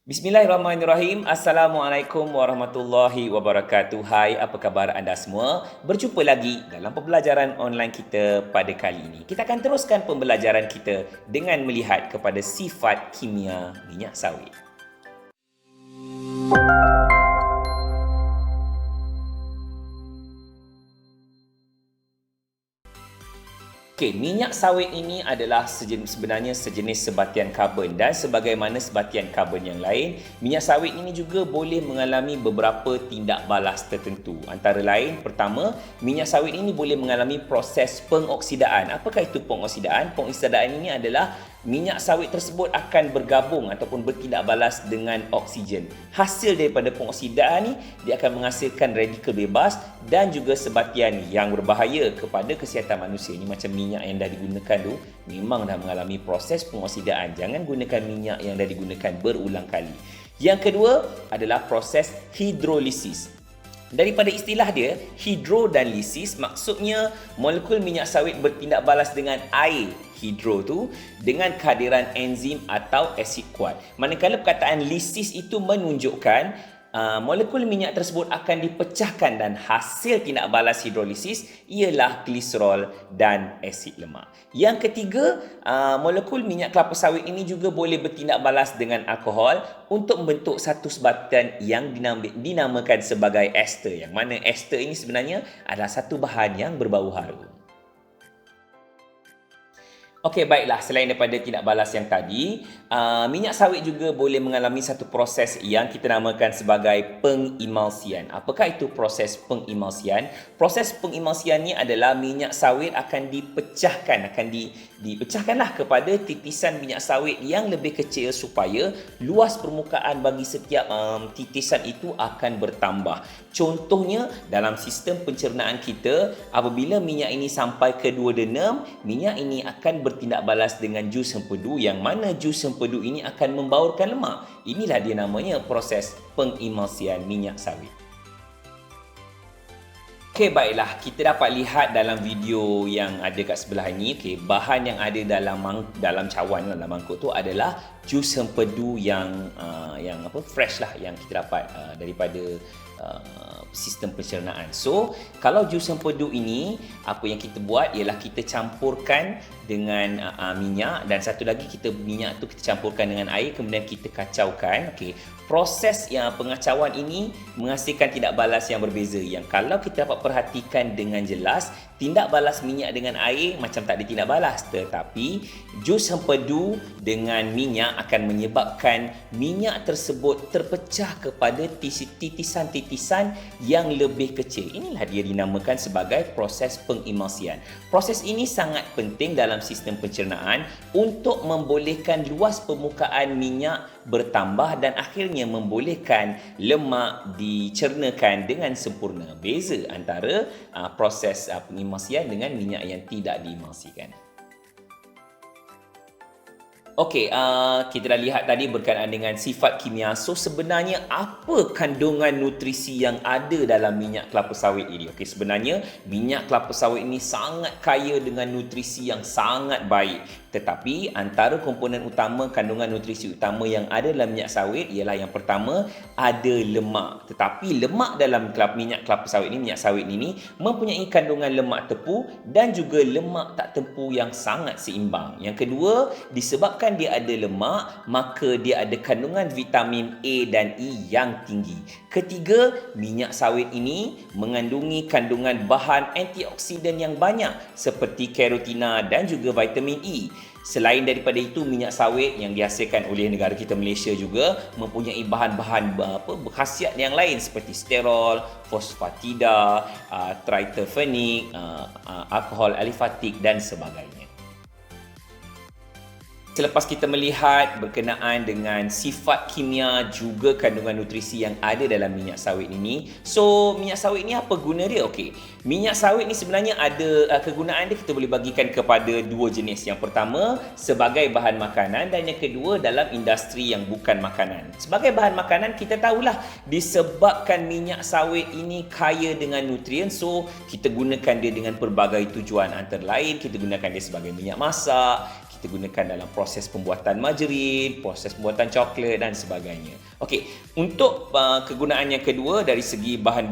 Bismillahirrahmanirrahim. Assalamualaikum warahmatullahi wabarakatuh. Hai, apa khabar anda semua? Berjumpa lagi dalam pembelajaran online kita pada kali ini. Kita akan teruskan pembelajaran kita dengan melihat kepada sifat kimia minyak sawit. Okey, minyak sawit ini adalah sebenarnya sejenis sebatian karbon dan sebagaimana sebatian karbon yang lain, minyak sawit ini juga boleh mengalami beberapa tindak balas tertentu. Antara lain, pertama, minyak sawit ini boleh mengalami proses pengoksidaan. Apakah itu pengoksidaan? Pengoksidaan ini adalah minyak sawit tersebut akan bergabung ataupun bertindak balas dengan oksigen. Hasil daripada pengoksidaan ni, dia akan menghasilkan radikal bebas dan juga sebatian yang berbahaya kepada kesihatan manusia. Ini macam minyak yang dah digunakan tu memang dah mengalami proses pengoksidaan. Jangan gunakan minyak yang dah digunakan berulang kali. Yang kedua adalah proses hidrolisis. Daripada istilah dia, hidro dan lisis, maksudnya molekul minyak sawit bertindak balas dengan air. Hidro tu dengan kehadiran enzim atau asid kuat. Manakala perkataan lisis itu menunjukkan molekul minyak tersebut akan dipecahkan dan hasil tindak balas hidrolisis ialah gliserol dan asid lemak. Yang ketiga, molekul minyak kelapa sawit ini juga boleh bertindak balas dengan alkohol untuk membentuk satu sebatian yang dinamakan sebagai ester. Yang mana ester ini sebenarnya adalah satu bahan yang berbau harum. Okey, baiklah. Selain daripada tindak balas yang tadi, minyak sawit juga boleh mengalami satu proses yang kita namakan sebagai pengemulsian. Apakah itu proses pengemulsian? Proses pengemulsian ni adalah minyak sawit akan dipecahkan, dipecahkanlah kepada titisan minyak sawit yang lebih kecil supaya luas permukaan bagi setiap titisan itu akan bertambah. Contohnya, dalam sistem pencernaan kita, apabila minyak ini sampai ke 2 denam, minyak ini akan bertindak balas dengan jus hempedu, yang mana jus hempedu ini akan membaurkan lemak. Inilah dia namanya proses pengemulsian minyak sawit. Okey, baiklah. Kita dapat lihat dalam video yang ada kat sebelah ini, bahan yang ada dalam cawan, dalam mangkuk tu adalah jus hempedu yang fresh lah, yang kita dapat daripada sistem pencernaan. So, kalau jus hempedu ini, apa yang kita buat ialah kita campurkan dengan minyak, dan satu lagi minyak tu kita campurkan dengan air, kemudian kita kacaukan. Proses yang pengacauan ini menghasilkan tindak balas yang berbeza, yang kalau kita dapat perhatikan dengan jelas, tindak balas minyak dengan air macam tak ada tindak balas, tetapi jus hempedu dengan minyak akan menyebabkan minyak tersebut terpecah kepada titisan-titisan yang lebih kecil. Inilah dia dinamakan sebagai proses pengemulsian. Proses ini sangat penting dalam sistem pencernaan untuk membolehkan luas permukaan minyak bertambah dan akhirnya membolehkan lemak dicernakan dengan sempurna. Beza antara proses pengemulsian dengan minyak yang tidak diemulsikan. Okey, kita dah lihat tadi berkenaan dengan sifat kimia. So, sebenarnya apa kandungan nutrisi yang ada dalam minyak kelapa sawit ini? Okey, sebenarnya minyak kelapa sawit ini sangat kaya dengan nutrisi yang sangat baik. Tetapi antara komponen utama, kandungan nutrisi utama yang ada dalam minyak sawit ialah yang pertama, ada lemak. Tetapi lemak dalam minyak kelapa sawit ini mempunyai kandungan lemak tepu dan juga lemak tak tepu yang sangat seimbang. Yang kedua, disebabkan dia ada lemak, maka dia ada kandungan vitamin A dan E yang tinggi. Ketiga, minyak sawit ini mengandungi kandungan bahan antioksidan yang banyak seperti karotina dan juga vitamin E. Selain daripada itu, minyak sawit yang dihasilkan oleh negara kita Malaysia juga mempunyai bahan-bahan berkhasiat yang lain seperti sterol, fosfatida, tritophenik, alkohol alifatik dan sebagainya. Selepas kita melihat berkenaan dengan sifat kimia juga kandungan nutrisi yang ada dalam minyak sawit ini. So, minyak sawit ni apa guna dia? Okey, minyak sawit ni sebenarnya ada kegunaan dia, kita boleh bagikan kepada dua jenis. Yang pertama, sebagai bahan makanan, dan yang kedua dalam industri yang bukan makanan. Sebagai bahan makanan, kita tahulah disebabkan minyak sawit ini kaya dengan nutrien, so kita gunakan dia dengan pelbagai tujuan. Antara lain, kita gunakan dia sebagai minyak masak, kita gunakan dalam proses pembuatan margarin, proses pembuatan coklat dan sebagainya. Okey, untuk kegunaan yang kedua dari segi bahan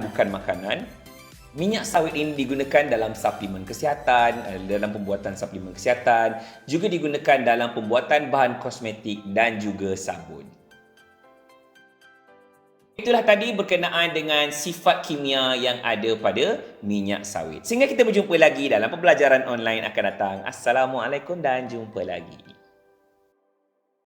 bukan makanan, minyak sawit ini digunakan dalam suplemen kesihatan, dalam pembuatan suplemen kesihatan, juga digunakan dalam pembuatan bahan kosmetik dan juga sabun. Itulah tadi berkenaan dengan sifat kimia yang ada pada minyak sawit. Sehingga kita berjumpa lagi dalam pembelajaran online akan datang. Assalamualaikum dan jumpa lagi.